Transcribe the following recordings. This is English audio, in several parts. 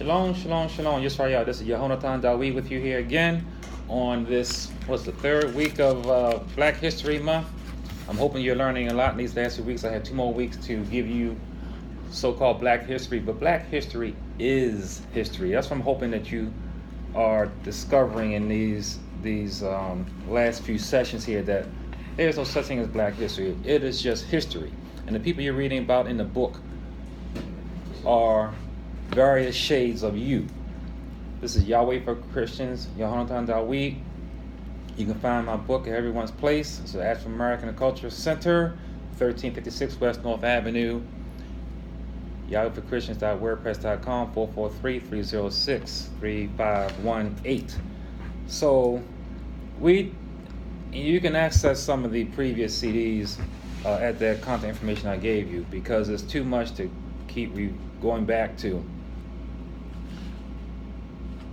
Shalom, shalom, shalom. Yisrael. This is Yehonatan Dawid with you here again on this, the third week of Black History Month. I'm hoping you're learning a lot in these last 2 weeks. I had 2 more weeks to give you so-called Black history, but Black history is history. That's what I'm hoping that you are discovering in these last few sessions here, that there's no such thing as Black history. It is just history. And the people you're reading about in the book are various shades of you. This is Yahweh for Christians, Yehonatan Dawid. You can find my book at everyone's place. It's the African American Culture Center, 1356 West North Avenue. YahwehForChristians.wordpress.com, 443-306-3518. So you can access some of the previous CDs at that content information I gave you, because it's too much to keep going back to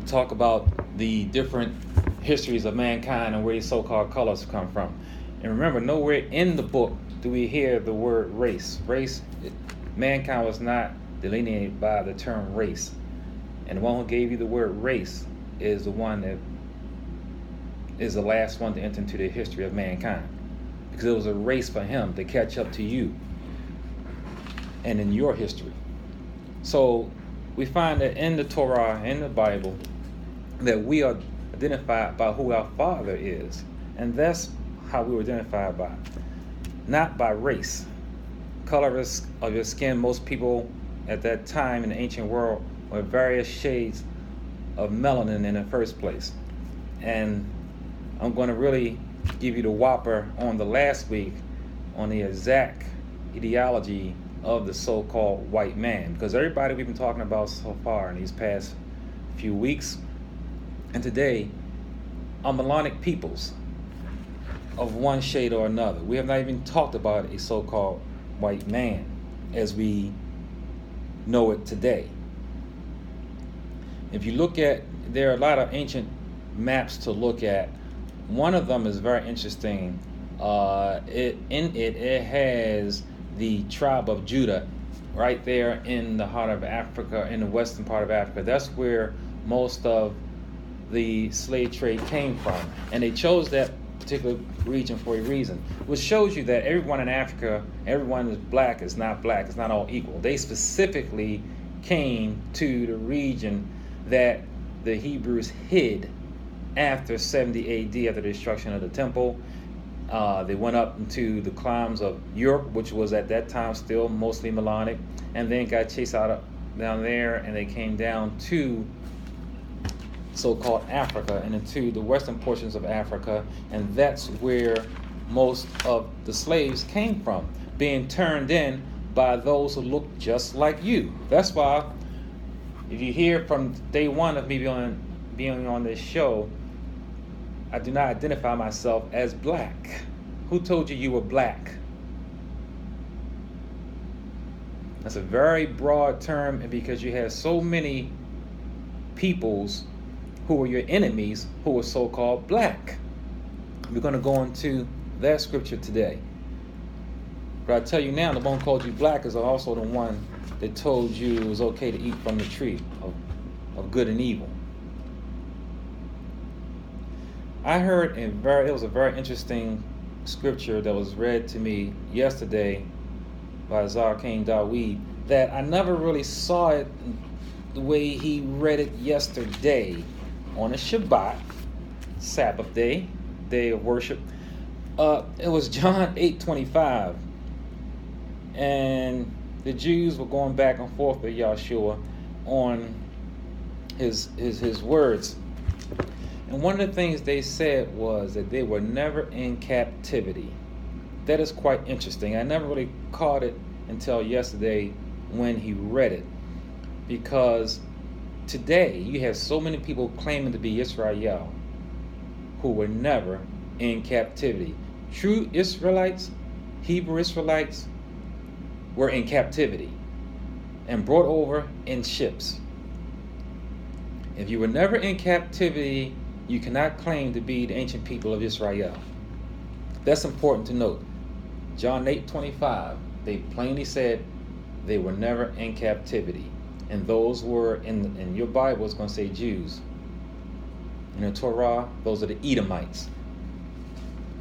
talk about the different histories of mankind and where these so-called colors come from. And remember, nowhere in the book do we hear the word race. Mankind was not delineated by the term race. And the one who gave you the word race is the one that is the last one to enter into the history of mankind, because it was a race for him to catch up to you and in your history. So we find that in the Torah, in the Bible, that we are identified by who our Father is. And that's how we were identified by, not by race. Color of your skin. Most people at that time in the ancient world were various shades of melanin in the first place. And I'm going to really give you the whopper on the last week on the exact ideology of the so-called white man, because everybody we've been talking about so far in these past few weeks and today are melanic peoples of one shade or another. We have not even talked about a so-called white man as we know it today. If you look at, there are a lot of ancient maps to look at. One of them is very interesting. It has the tribe of Judah right there in the heart of Africa, in the western part of Africa. That's where most of the slave trade came from. And they chose that particular region for a reason, which shows you that everyone in Africa, everyone is black, is not black, it's not all equal. They specifically came to the region that the Hebrews hid after 70 AD, after the destruction of the temple. They went up into the climes of Europe, which was at that time still mostly melanic, and then got chased out down there, and they came down to so-called Africa and into the western portions of Africa, and that's where most of the slaves came from, being turned in by those who look just like you. That's why, if you hear from day one of me being on this show, I do not identify myself as black. Who told you you were black? That's a very broad term, and because you have so many peoples who were your enemies who were so-called black. We're going to go into that scripture today. But I tell you now, the one who called you black is also the one that told you it was okay to eat from the tree of good and evil. I heard it was a very interesting scripture that was read to me yesterday by Zar King Dawid, that I never really saw it the way he read it yesterday on a Shabbat, Sabbath day of worship. It was John 8:25, and the Jews were going back and forth with Yahshua on his words. And one of the things they said was that they were never in captivity. That is quite interesting. I never really caught it until yesterday when he read it, because today you have so many people claiming to be Israel who were never in captivity. True Israelites, Hebrew Israelites, were in captivity and brought over in ships. If you were never in captivity, you cannot claim to be the ancient people of Israel. That's important to note. John 8:25, they plainly said they were never in captivity. And those were, in your Bible, it's going to say Jews. In the Torah, those are the Edomites.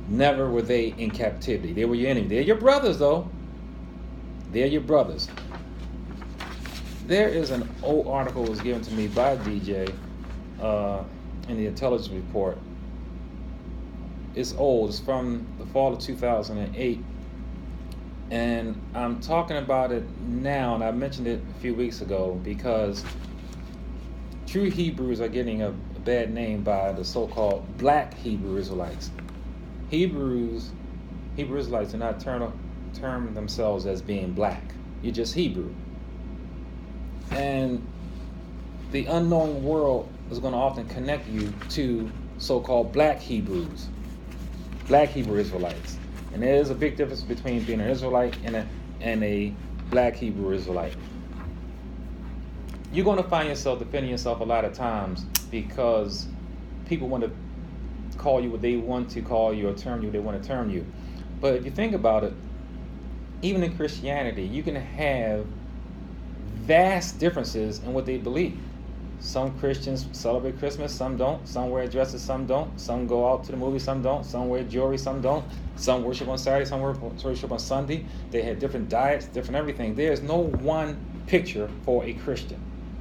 Never were they in captivity. They were your enemy. They're your brothers, though. They're your brothers. There is an old article that was given to me by DJ in the Intelligence Report. It's old. It's from the fall of 2008. And I'm talking about it now, and I mentioned it a few weeks ago, because true Hebrews are getting a bad name by the so-called black Hebrew Israelites. Hebrew Israelites do not term themselves as being black. You're just Hebrew. And the unknowing world is going to often connect you to so-called black Hebrews, black Hebrew Israelites. And there is a big difference between being an Israelite and a black Hebrew Israelite. You're going to find yourself defending yourself a lot of times because people want to call you what they want to call you or term you what they want to term you. But if you think about it, even in Christianity, you can have vast differences in what they believe. Some Christians celebrate Christmas, some don't. Some wear dresses, some don't. Some go out to the movies, some don't. Some wear jewelry, some don't. Some worship on Saturday, some worship on Sunday. They have different diets, different everything. There's no one picture for a Christian.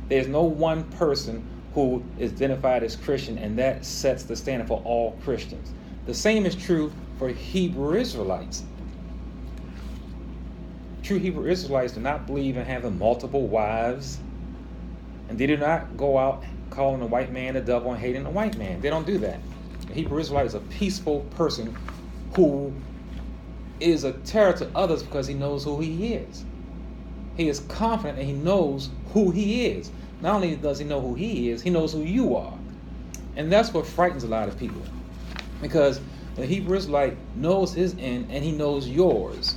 There's no one person who is identified as Christian, and that sets the standard for all Christians. The same is true for Hebrew Israelites. True Hebrew Israelites do not believe in having multiple wives, and they do not go out calling the white man the devil and hating the white man. They don't do that. A Hebrew Israelite is a peaceful person who is a terror to others because he knows who he is. He is confident and he knows who he is. Not only does he know who he is, he knows who you are. And that's what frightens a lot of people. Because the Hebrew Israelite knows his end and he knows yours.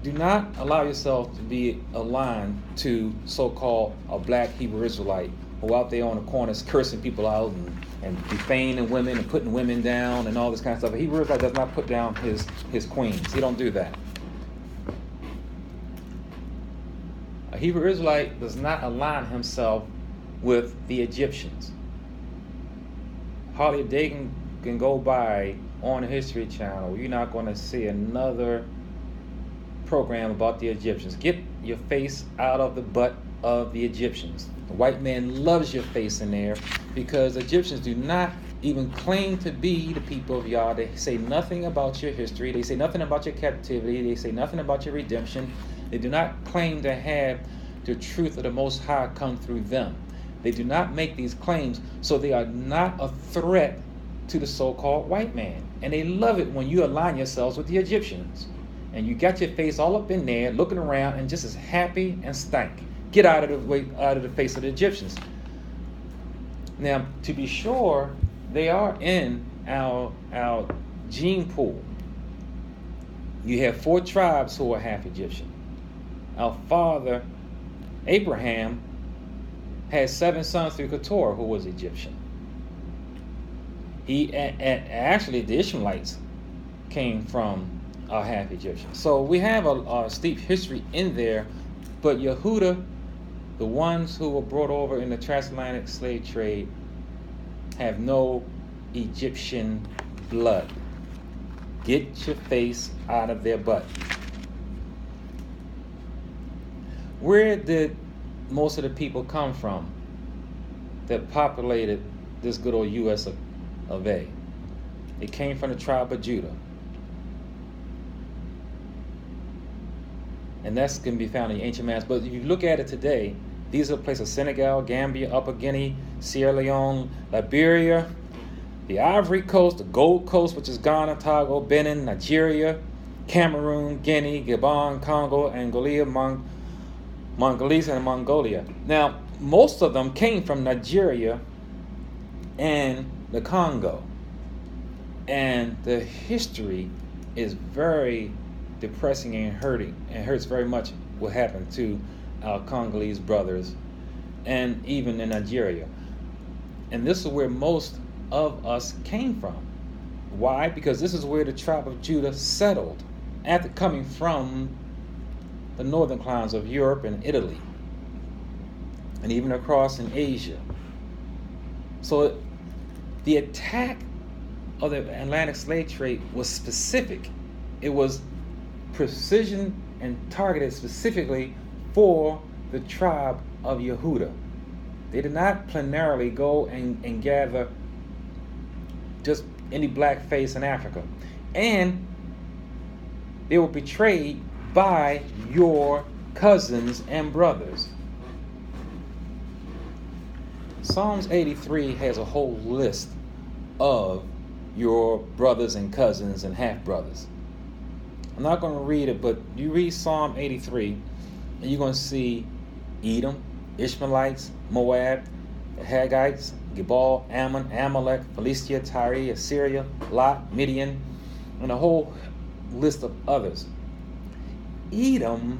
Do not allow yourself to be aligned to so-called a black Hebrew Israelite who out there on the corners cursing people out and defaming women and putting women down and all this kind of stuff. A Hebrew Israelite does not put down his queens. He don't do that. A Hebrew Israelite does not align himself with the Egyptians. Hardly a day can go by on the History Channel. You're not going to see another program about the Egyptians. Get your face out of the butt of the Egyptians. The white man loves your face in there because Egyptians do not even claim to be the people of Yah. They say nothing about your history. They say nothing about your captivity. They say nothing about your redemption. They do not claim to have the truth of the Most High come through them. They do not make these claims, so they are not a threat to the so-called white man. And they love it when you align yourselves with the Egyptians. And you got your face all up in there, looking around, and just as happy and stank. Get out of the way, out of the face of the Egyptians. Now, to be sure, they are in our gene pool. You have 4 tribes who are half Egyptian. Our father, Abraham, had 7 sons through Keturah who was Egyptian. Actually, the Ishmaelites came from half Egyptian. So we have a steep history in there, but Yehuda, the ones who were brought over in the transatlantic slave trade, have no Egyptian blood. Get your face out of their butt. Where did most of the people come from that populated this good old U.S. of A? It came from the tribe of Judah. And that's going to be found in the ancient maps. But if you look at it today, these are the places: Senegal, Gambia, Upper Guinea, Sierra Leone, Liberia, the Ivory Coast, the Gold Coast, which is Ghana, Togo, Benin, Nigeria, Cameroon, Guinea, Gabon, Congo, Angola, Mongolia, and Mongolia. Now, most of them came from Nigeria and the Congo. And the history is very depressing and hurting, and hurts very much what happened to our Congolese brothers and even in Nigeria. And this is where most of us came from. Why? Because this is where the tribe of Judah settled after coming from the northern climes of Europe and Italy. and even across in Asia. So the attack of the Atlantic slave trade was specific. It was precision and targeted specifically for the tribe of Yehuda. They did not plenarily go and gather just any black face in Africa. And they were betrayed by your cousins and brothers. Psalms 83 has a whole list of your brothers and cousins and half-brothers. I'm not going to read it, but you read Psalm 83, and you're going to see Edom, Ishmaelites, Moab, Haggites, Gebal, Ammon, Amalek, Philistia, Tyre, Assyria, Lot, Midian, and a whole list of others. Edom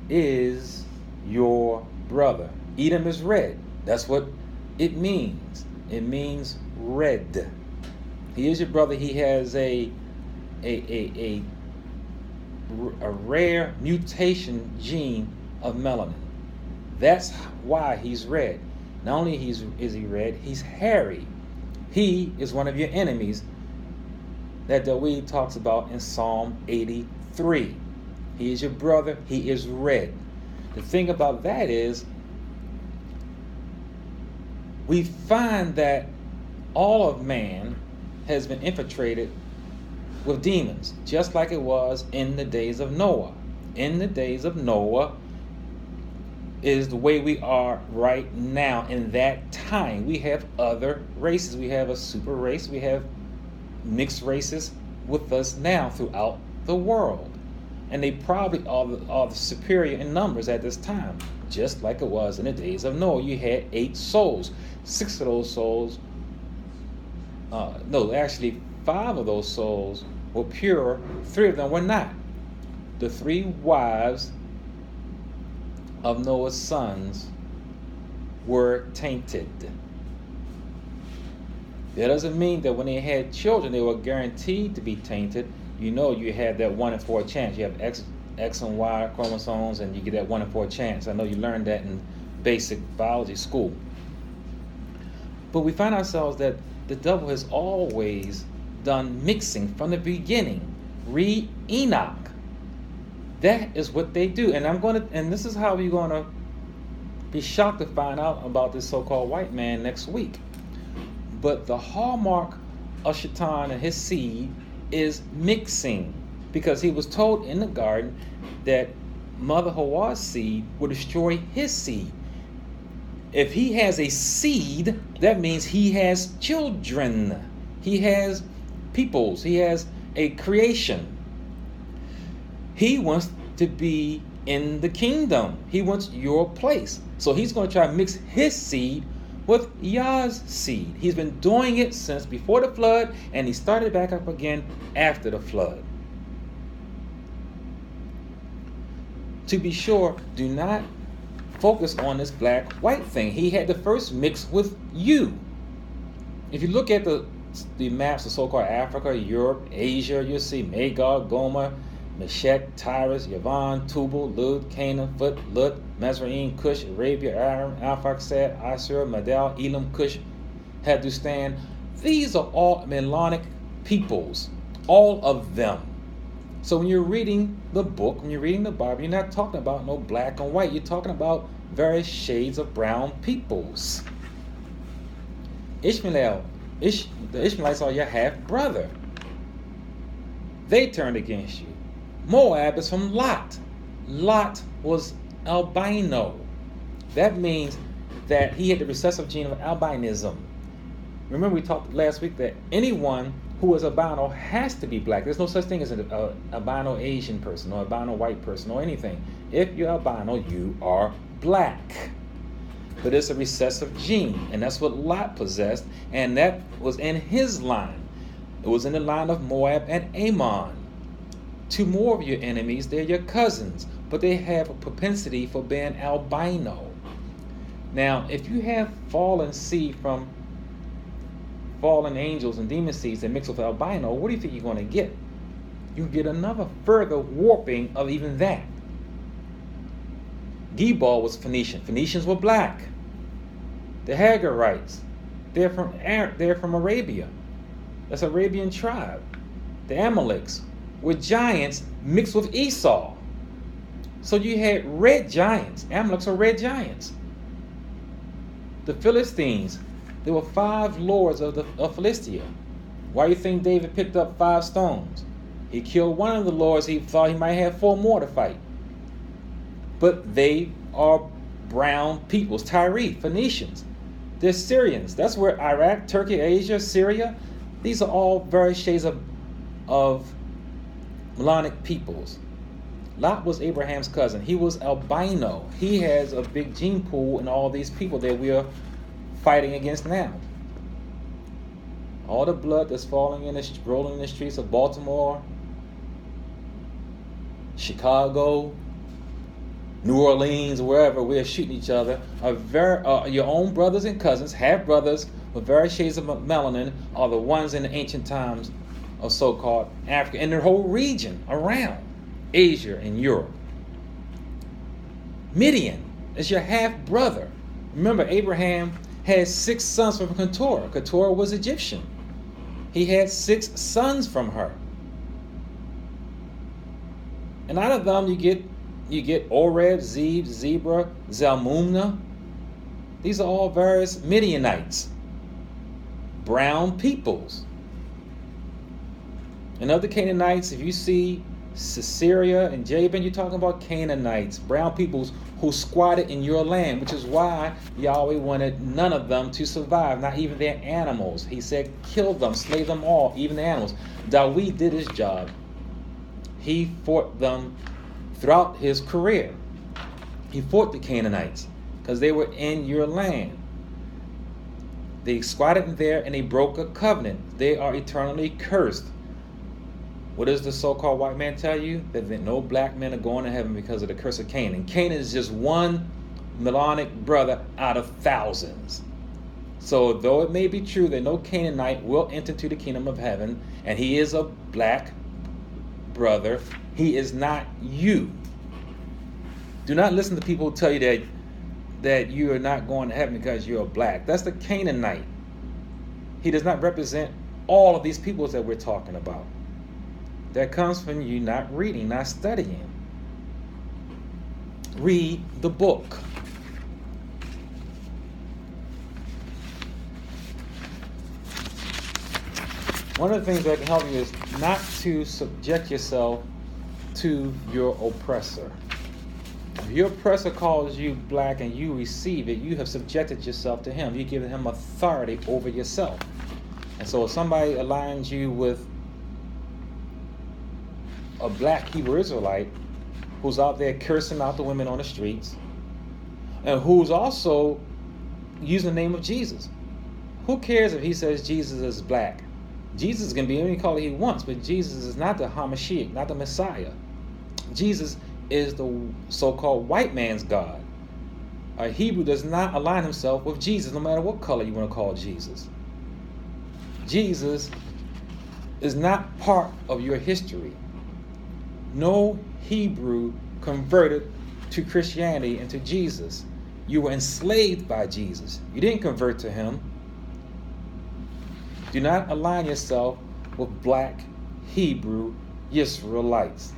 is your brother. Edom is red. That's what it means. It means red. He is your brother. He has a rare mutation gene of melanin. That's why he's red. Not only is he red, he's hairy. He is one of your enemies that David talks about in Psalm 83. He is your brother. He is red. The thing about that is, we find that all of man has been infiltrated with demons, just like it was in the days of Noah. In the days of Noah is the way we are right now. In that time, we have other races. We have a super race. We have mixed races with us now throughout the world. And they probably are the superior in numbers at this time, just like it was in the days of Noah. You had 8 souls. 6 of those souls, 5 of those souls were pure. 3 of them were not. The 3 wives of Noah's sons were tainted. That doesn't mean that when they had children, they were guaranteed to be tainted. You know, you have that 1 in 4 chance. You have X and Y chromosomes, and you get that 1 in 4 chance. I know you learned that in basic biology school. But we find ourselves that the devil has always done mixing from the beginning. Read Enoch. That is what they do. And this is how you're going to be shocked to find out about this so-called white man next week. But the hallmark of Shaitan and his seed is mixing, because he was told in the garden that Mother Hawa's seed will destroy his seed. If he has a seed, that means he has children. He has peoples. He has a creation. He wants to be in the kingdom. He wants your place. So he's going to try to mix his seed with Yah's seed. He's been doing it since before the flood, and he started back up again after the flood. To be sure, do not focus on this black-white thing. He had the first mix with you. If you look at the maps of so-called Africa, Europe, Asia, you'll see Magog, Gomer, Meshech, Tyrus, Yavon, Tubal, Lud, Canaan, Phut, Lut, Mizraim, Cush, Arabia, Aram, Arphaxad, Assur, Madal, Elam, Cush, Hadustan. These are all Melanic peoples, all of them. So when you're reading the book, when you're reading the Bible, you're not talking about no black and white. You're talking about various shades of brown peoples. The Ishmaelites are your half-brother. They turned against you. Moab is from Lot. Lot was albino. That means that he had the recessive gene of albinism. Remember we talked last week that anyone who is albino has to be black. There's no such thing as an albino Asian person or albino white person or anything. If you're albino, you are black. But it's a recessive gene, and that's what Lot possessed, and that was in his line. It was in the line of Moab and Ammon. 2 more of your enemies, they're your cousins, but they have a propensity for being albino. Now, if you have fallen seed from fallen angels and demon seeds that mix with albino, what do you think you're going to get? You get another further warping of even that. Gebal was Phoenician. Phoenicians were black. The Hagarites, they're from Arabia. That's an Arabian tribe. The Amaleks were giants mixed with Esau. So you had red giants. Amaleks are red giants. The Philistines, there were 5 lords of Philistia. Why do you think David picked up 5 stones? He killed one of the lords. He thought he might have 4 more to fight. But they are brown peoples. Tyre, Phoenicians. They're Syrians. That's where Iraq, Turkey, Asia, Syria, these are all various shades of Melanic peoples. Lot was Abraham's cousin. He was albino. He has a big gene pool in all these people that we are fighting against now. All the blood that's rolling in the streets of Baltimore, Chicago, New Orleans, wherever we're shooting each other, are your own brothers and cousins, half brothers with various shades of melanin, are the ones in the ancient times of so-called Africa and the whole region around Asia and Europe. Midian is your half brother. Remember, Abraham had 6 sons from Keturah. Keturah was Egyptian. He had 6 sons from her. And out of them you get Oreb, Zeb, Zebra, Zalmunna. These are all various Midianites, brown peoples. And of the Canaanites, if you see Sisera and Jabin, you're talking about Canaanites, brown peoples who squatted in your land, which is why Yahweh wanted none of them to survive, not even their animals. He said, kill them, slay them all, even the animals. Dawid did his job. He fought them throughout his career. He fought the Canaanites because they were in your land. They squatted in there and they broke a covenant. They are eternally cursed. What does the so-called white man tell you? That no black men are going to heaven because of the curse of Canaan. Canaan is just one Melanic brother out of thousands. So though it may be true that no Canaanite will enter into the kingdom of heaven, and he is a black brother, he is not you. Do not listen to people who tell you that you are not going to heaven because you're black. That's the Canaanite. He does not represent all of these peoples that we're talking about. That comes from you not reading, not studying. Read the book. One of the things that can help you is not to subject yourself to your oppressor. If your oppressor calls you black and you receive it, you have subjected yourself to him. You've given him authority over yourself. And so if somebody aligns you with a black Hebrew Israelite who's out there cursing out the women on the streets and who's also using the name of Jesus, who cares if he says Jesus is black? Jesus can be any color he wants, but Jesus is not the Hamashiach, not the Messiah. Jesus is the so-called white man's God. A Hebrew does not align himself with Jesus, no matter what color you want to call Jesus. Jesus is not part of your history. No Hebrew converted to Christianity and to Jesus. You were enslaved by Jesus. You didn't convert to him. Do not align yourself with black Hebrew Israelites.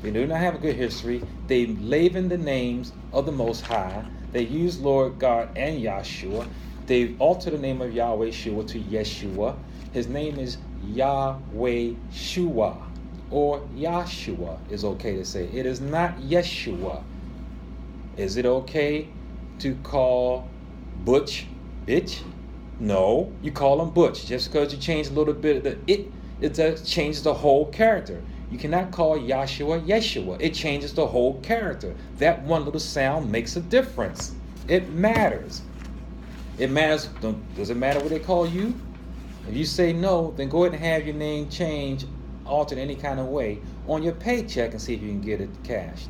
They do not have a good history. They live in the names of the Most High. They use Lord God and Yahshua. They alter the name of Yahweh Shua to Yeshua. His name is Yahweh Shua, or Yahshua is okay to say. It is not Yeshua. Is it okay to call Butch bitch? No, you call him Butch. Just because you change a little bit of it changes the whole character. You cannot call Yahshua Yeshua. It changes the whole character. That one little sound makes a difference. It matters. It matters. Does it matter what they call you? If you say no, then go ahead and have your name changed, altered any kind of way on your paycheck and see if you can get it cashed.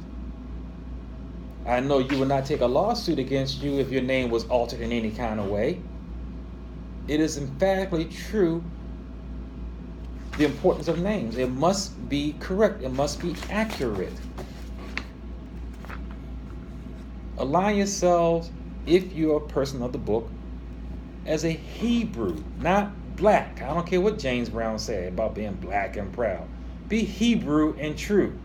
I know you would not take a lawsuit against you if your name was altered in any kind of way. It is emphatically true, the importance of names. It must be correct. It must be accurate. Align yourselves, if you're a person of the book, as a Hebrew, not black. I don't care what James Brown said about being black and proud. Be Hebrew and true.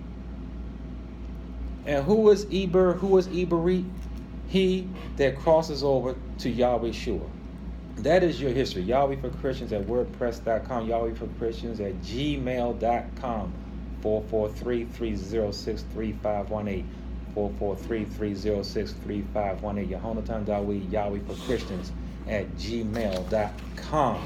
And who was Eber? Who was Eberit? He that crosses over to Yahweh Shua. That is your history. Yahweh for Christians at WordPress.com. Yahweh for Christians at gmail.com. 443-306-3518. 443-306-3518. Yahonatan Dawid, Yahweh for Christians at gmail.com.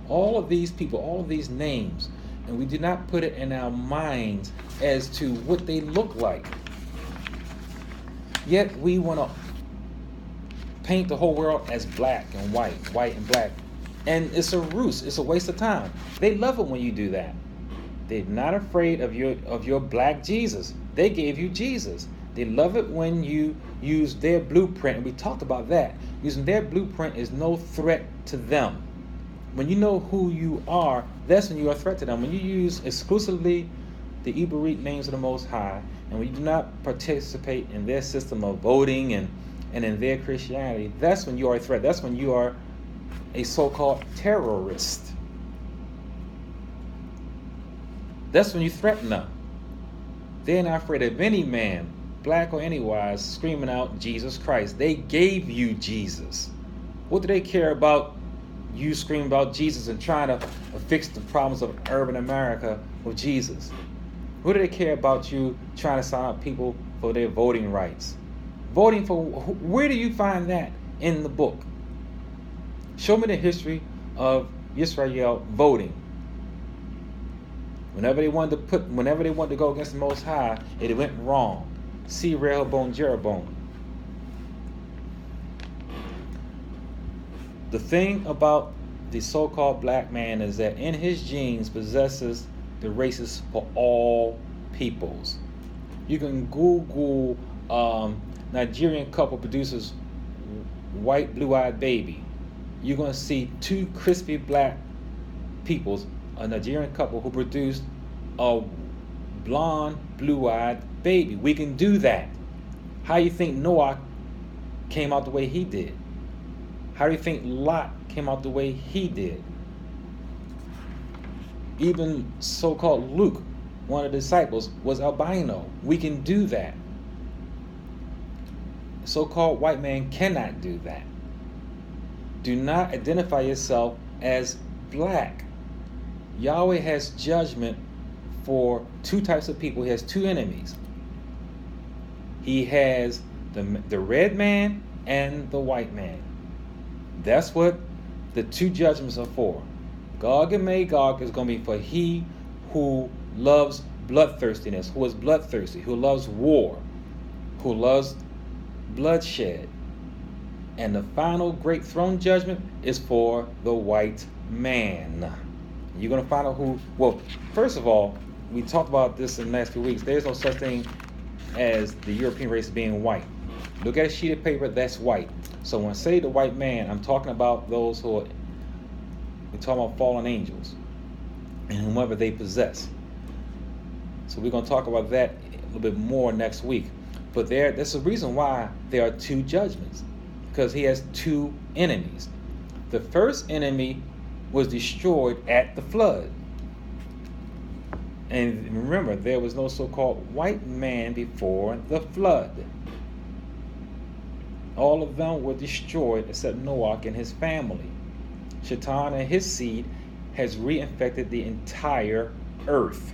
All of these people, all of these names, and we do not put it in our minds as to what they look like. Yet we want to paint the whole world as black and white and black. And it's a ruse. It's a waste of time. They love it when you do that. They're not afraid of your black Jesus. They gave you Jesus. They love it when you use their blueprint. And we talked about that. Using their blueprint is no threat to them. When you know who you are, that's when you are a threat to them. When you use exclusively the Iberit names of the Most High, and when you do not participate in their system of voting and in their Christianity, that's when you are a threat. That's when you are a so-called terrorist. That's when you threaten them. They're not afraid of any man, black or anywise, screaming out Jesus Christ. They gave you Jesus. What do they care about you screaming about Jesus and trying to fix the problems of urban America with Jesus? What do they care about you trying to sign up people for their voting rights? Voting for, where do you find that in the book? Show me the history of Israel voting. Whenever they wanted to go against the Most High, it went wrong. See Rehoboam, Jeroboam. The thing about the so-called black man is that in his genes possesses the races for all peoples. You can Google Nigerian couple produces white blue-eyed baby. You're going to see two crispy black peoples, a Nigerian couple who produced a blonde blue-eyed baby. We can do that. How do you think Noah came out the way he did? How do you think Lot came out the way he did? Even so-called Luke, one of the disciples, was albino. We can do that. So-called white man cannot do that. Do not identify yourself as black. Yahweh has judgment for two types of people. He has two enemies. He has the red man and the white man. That's what the two judgments are for. Gog and Magog is going to be for he who loves bloodthirstiness, who is bloodthirsty, who loves war, who loves bloodshed. And the final great throne judgment is for the white man. You're going to find out who, well, first of all, we talked about this in the last few weeks. There's no such thing as the European race being white. Look at a sheet of paper, that's white. So when I say the white man, I'm talking about those who are, we're talking about fallen angels and whomever they possess. So we're going to talk about that a little bit more next week. But that's the reason why there are two judgments, because he has two enemies. The first enemy was destroyed at the flood. And remember, there was no so-called white man before the flood. All of them were destroyed except Noah and his family. Shaitan and his seed has reinfected the entire earth,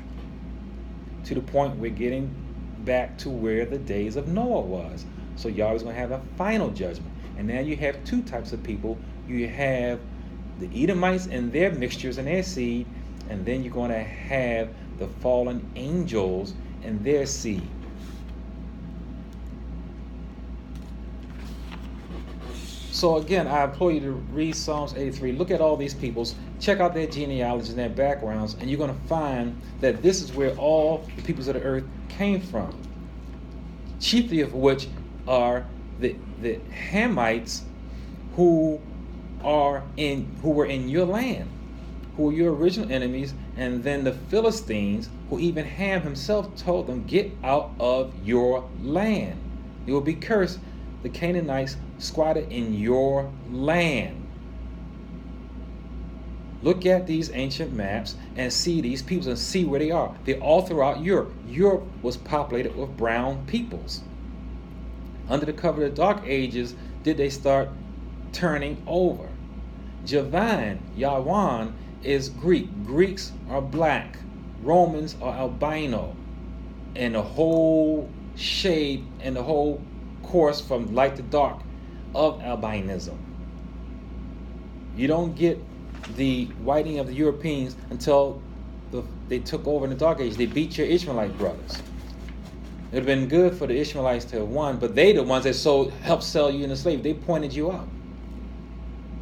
to the point we're getting back to where the days of Noah was. So Yahweh's going to have a final judgment. And now you have two types of people. You have the Edomites and their mixtures and their seed, and then you're going to have the fallen angels and their seed. So again, I implore you to read Psalms 83. Look at all these peoples. Check out their genealogies and their backgrounds, and you're going to find that this is where all the peoples of the earth came from. Chiefly of which are the Hamites who were in your land, who were your original enemies, and then the Philistines, who even Ham himself told them, get out of your land. You will be cursed. The Canaanites squatted in your land. Look at these ancient maps and see these peoples and see where they are. They're all throughout Europe. Europe was populated with brown peoples. Under the cover of the Dark Ages, did they start turning over? Yawan is Greek. Greeks are black. Romans are albino. And the whole shade and the whole course from light to dark of albinism. You don't get the whitening of the Europeans until they took over in the Dark Age. They beat your Ishmaelite brothers. It would have been good for the Ishmaelites to have won, but they the ones that helped sell you into slavery. They pointed you out.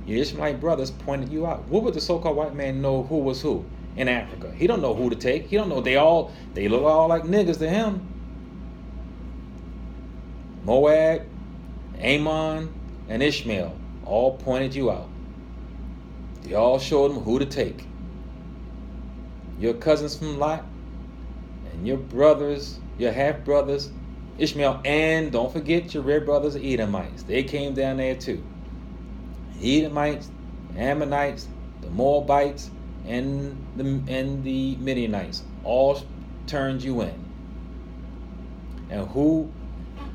Your Ishmaelite brothers pointed you out. What would the so-called white man know who was who in Africa? He don't know who to take. He don't know. They look all like niggas to him. Moab, Ammon, and Ishmael all pointed you out. They all showed him who to take. Your cousins from Lot and your brothers, your half-brothers, Ishmael, and don't forget your red brothers, the Edomites. They came down there too. The Edomites, the Ammonites, the Moabites, and the Midianites all turned you in.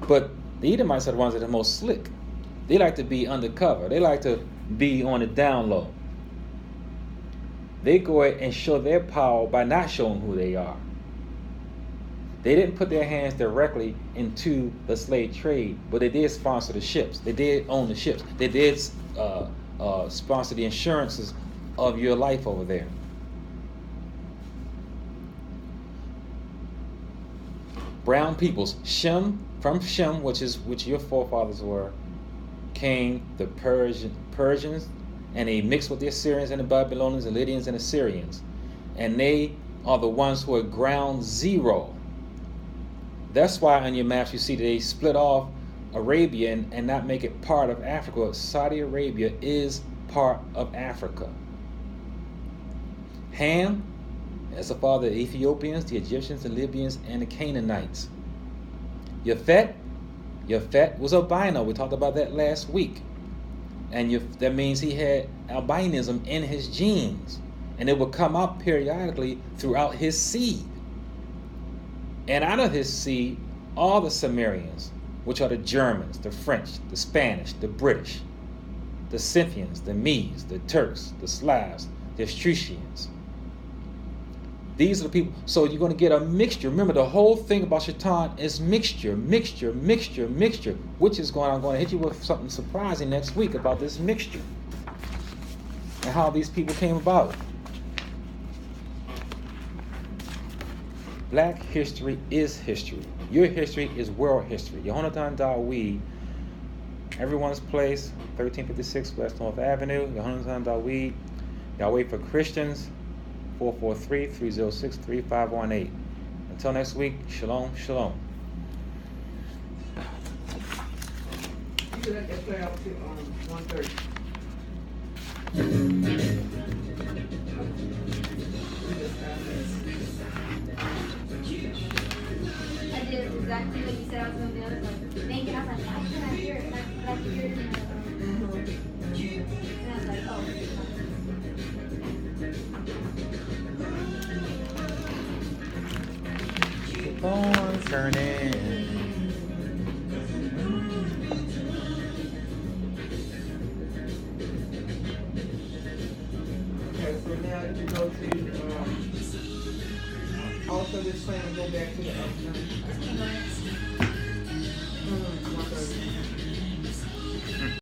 But the Edomites are the ones that are the most slick. They like to be undercover. They like to be on the down low. They go ahead and show their power by not showing who they are. They didn't put their hands directly into the slave trade, but they did sponsor the ships. They did own the ships. They did sponsor the insurances of your life over there. Brown peoples, from Shem, which your forefathers were, came the Persians, and they mixed with the Assyrians and the Babylonians, the Lydians and Assyrians. And they are the ones who are ground zero. That's why on your maps you see they split off Arabia and not make it part of Africa. Saudi Arabia is part of Africa. Ham, that's the father of the Ethiopians, the Egyptians, the Libyans, and the Canaanites. Yafet was albino. We talked about that last week. And that means he had albinism in his genes. And it would come out periodically throughout his seed. And out of his seed, all the Sumerians, which are the Germans, the French, the Spanish, the British, the Scythians, the Medes, the Turks, the Slavs, the Etruscans. These are the people. So you're going to get a mixture. Remember, the whole thing about Shaitan is mixture, which is I'm going to hit you with something surprising next week about this mixture and how these people came about. Black history is history. Your history is world history. Yehonatan Dawid, everyone's place, 1356 West North Avenue. Yehonatan Dawid, Yahweh for Christians, 443-306-3518. Until next week, shalom, shalom. You can let that play out to 1:30. I did exactly what you said I was going to do. I was like, thinking, I was like, why can't I hear it? Like, I hear it in the, and I was like, oh. Keep on turning. Okay, so now if you go to also this plan, go back to the 1:30.